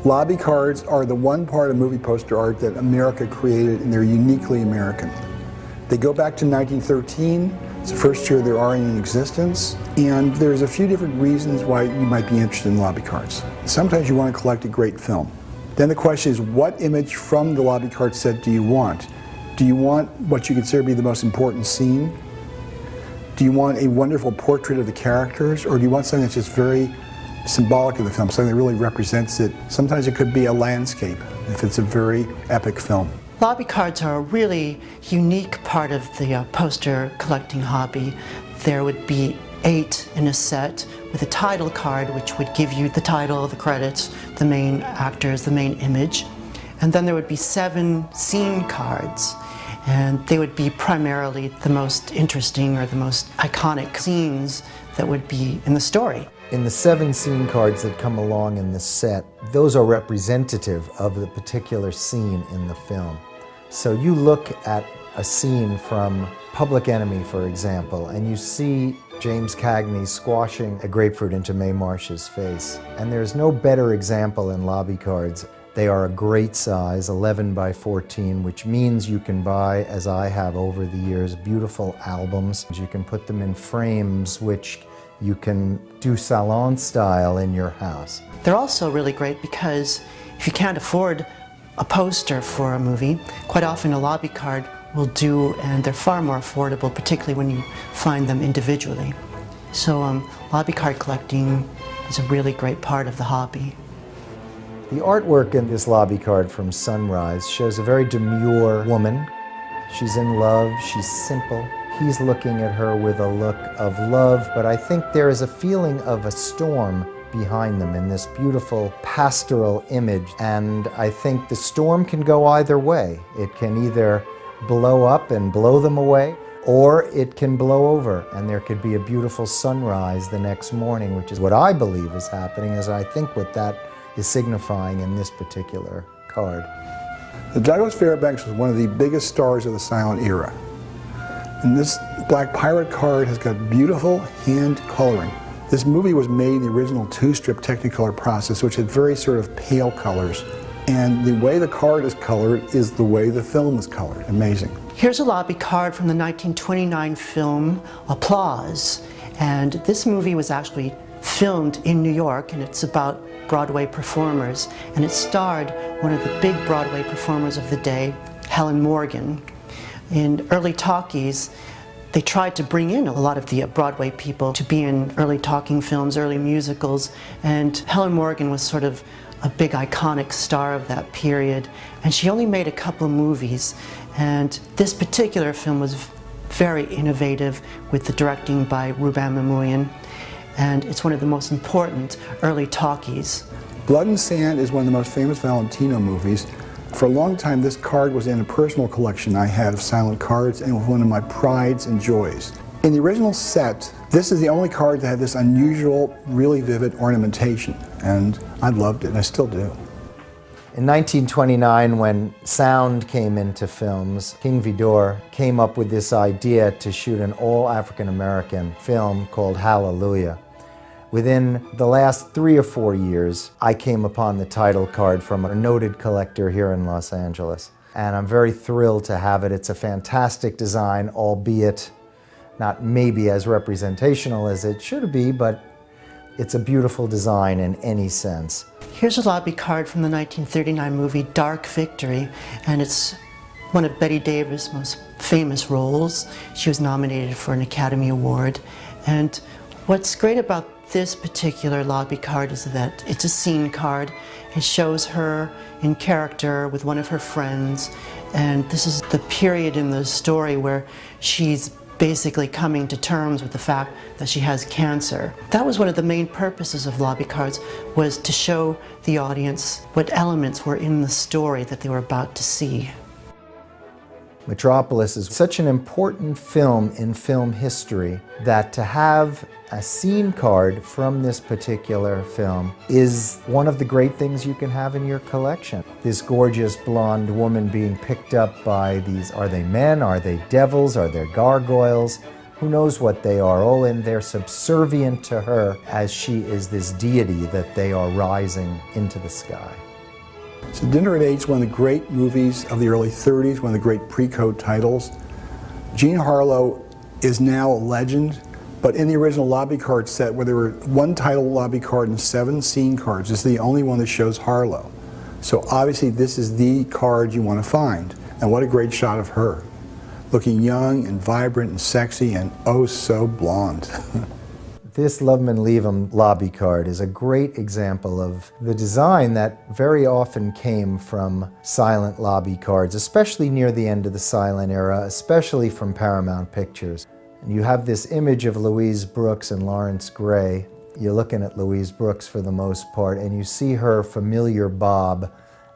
Lobby cards are the one part of movie poster art that America created, and they're uniquely American. They go back to 1913. It's the first year there are in existence, and there's a few different reasons why you might be interested in lobby cards. Sometimes you want to collect a great film. Then the question is, what image from the lobby card set do you want? Do you want what you consider to be the most important scene? Do you want a wonderful portrait of the characters, or do you want something that's just very symbolic of the film, something that really represents it? Sometimes it could be a landscape, if it's a very epic film. Lobby cards are a really unique part of the poster collecting hobby. There would be 8 in a set with a title card, which would give you the title, the credits, the main actors, the main image. And then there would be 7 scene cards, and they would be primarily the most interesting or the most iconic scenes that would be in the story. In the 7 scene cards that come along in the set, those are representative of the particular scene in the film. So you look at a scene from Public Enemy, for example, and you see James Cagney squashing a grapefruit into Mae Marsh's face. And there's no better example in lobby cards. They are a great size, 11 by 14, which means you can buy, as I have over the years, beautiful albums. You can put them in frames, which you can do salon style in your house. They're also really great because if you can't afford a poster for a movie, quite often a lobby card will do, and they're far more affordable, particularly when you find them individually. So lobby card collecting is a really great part of the hobby. The artwork in this lobby card from Sunrise shows a very demure woman. She's in love, she's simple. He's looking at her with a look of love, but I think there is a feeling of a storm behind them in this beautiful pastoral image. And I think the storm can go either way. It can either blow up and blow them away, or it can blow over and there could be a beautiful sunrise the next morning, which is what I believe is happening, as I think what that is signifying in this particular card. Douglas Fairbanks was one of the biggest stars of the silent era. And this Black Pirate card has got beautiful hand coloring. This movie was made in the original 2-strip Technicolor process, which had very sort of pale colors. And the way the card is colored is the way the film is colored. Amazing. Here's a lobby card from the 1929 film Applause. And this movie was actually filmed in New York, and it's about Broadway performers. And it starred one of the big Broadway performers of the day, Helen Morgan. In early talkies, they tried to bring in a lot of the Broadway people to be in early talking films, early musicals, and Helen Morgan was sort of a big iconic star of that period. And she only made a couple of movies, and this particular film was very innovative with the directing by Rouben Mamoulian, and it's one of the most important early talkies. Blood and Sand is one of the most famous Valentino movies. For a long time, this card was in a personal collection I had of silent cards, and it was one of my prides and joys. In the original set, this is the only card that had this unusual, really vivid ornamentation, and I loved it, and I still do. In 1929, when sound came into films, King Vidor came up with this idea to shoot an all-African-American film called Hallelujah. Within the last 3 or 4 years, I came upon the title card from a noted collector here in Los Angeles. And I'm very thrilled to have it. It's a fantastic design, albeit not maybe as representational as it should be, but it's a beautiful design in any sense. Here's a lobby card from the 1939 movie Dark Victory, and it's one of Bette Davis' most famous roles. She was nominated for an Academy Award. And what's great about this particular lobby card is that it's a scene card. It shows her in character with one of her friends, and this is the period in the story where she's basically coming to terms with the fact that she has cancer. That was one of the main purposes of lobby cards, was to show the audience what elements were in the story that they were about to see. Metropolis is such an important film in film history that to have a scene card from this particular film is one of the great things you can have in your collection. This gorgeous blonde woman being picked up by these, are they men, are they devils, are they gargoyles? Who knows what they are, all in there subservient to her as she is this deity that they are rising into the sky. So Dinner at 8 is one of the great movies of the early 30s, one of the great pre-code titles. Jean Harlow is now a legend, but in the original lobby card set, where there were one title lobby card and 7 scene cards, this is the only one that shows Harlow. So obviously this is the card you want to find. And what a great shot of her. Looking young and vibrant and sexy and oh so blonde. This Love 'Em and Leave 'Em lobby card is a great example of the design that very often came from silent lobby cards, especially near the end of the silent era, especially from Paramount Pictures. And you have this image of Louise Brooks and Lawrence Gray. You're looking at Louise Brooks for the most part, and you see her familiar bob,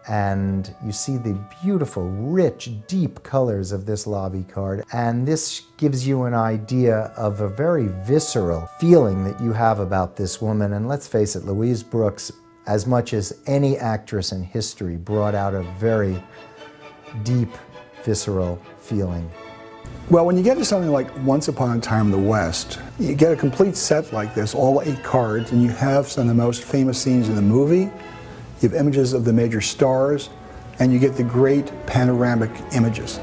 and you see the beautiful, rich, deep colors of this lobby card. And this gives you an idea of a very visceral feeling that you have about this woman. And let's face it, Louise Brooks, as much as any actress in history, brought out a very deep, visceral feeling. Well, when you get to something like Once Upon a Time in the West, you get a complete set like this, all 8 cards, and you have some of the most famous scenes in the movie. You have images of the major stars, and you get the great panoramic images.